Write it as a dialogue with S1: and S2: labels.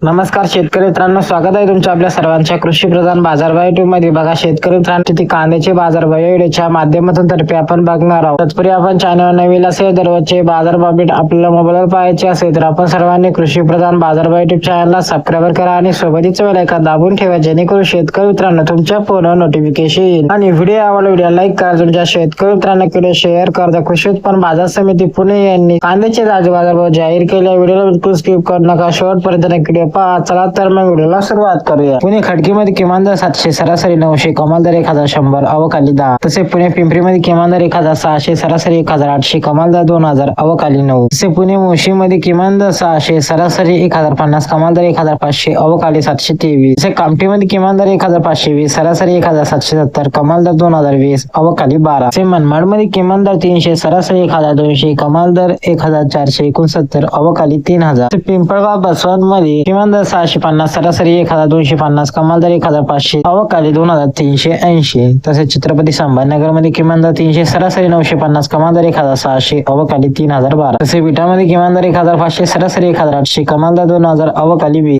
S1: नमस्कार शेतकरी मित्रांनो, स्वागत आहे तुमच्या आपल्या सर्वांच्या कृषी प्रधान बाजारभाव युट्यूब मध्ये. बघा शेतकरी मित्रांनो, ती कांद्याचे बाजारभाव या व्हिडिओच्या माध्यमातून तर्फे आपण बघणार आहोत. तत्पूर्वी आपण चॅनल नवीन असेल दररोजचे बाजारभाव अपडेट आपल्याला मोबाईलवर पाहायचे असेल तर आपण सर्वांनी कृषी प्रधान बाजारभाव युट्यूब चॅनलला सबस्क्राईब करा आणि सोबतच बेल आयकॉन दाबून ठेवा, जेणेकरून शेतकरी मित्रांनो तुमच्या फोनवर नोटिफिकेशन येईल. आणि व्हिडिओ आवडला व्हिडिओ लाईक करा, तुमच्या शेतकरी मित्रांना व्हिडिओ शेअर करा. कृषी उत्पन्न बाजार समिती पुणे यांनी कांद्याचे बाजारभाव जाहीर केले. व्हिडिओला बिलकुल स्किप करू नका, शेवटपर्यंत व्हिडिओ पहा. चला तर मग व्हिडिओला सुरुवात करूया. पुणे खडकीमध्ये किमान दर 700, सरासरी 900, कमाल दर 1100, अवकाली 10. तसे पुणे पिंपरीमध्ये किमान दर 1600, सरासरी 1800, कमाल दर 2000, अवकाली 9. तसे पुणे मुळशीमध्ये किमान दर 600, सरासरी 1050, कमाल दर 1500, अवकाली 723. तसे कामठीमध्ये किमान दर 1520, सरासरी 1770, कमाल दर 2020, अवकाली 12. तसे मनमाडमध्ये किमान दर 300, सरासरी 1200, कमाल दर 1469, अवकाली 3000. पिंपळगाव बसवंतमध्ये किमान दर 650, सरासरी 1250, कमाल दर 1500, अवकाली 2380. तसेच छत्रपती संभाजीनगर मध्ये किमान दर 300, सरासरी 950, कमाल दर 1600, अवकाली 3012. तसे विटामध्ये किमान दर 1500, सरासरी 1800, कमाल दर 2000, अवकाली 20.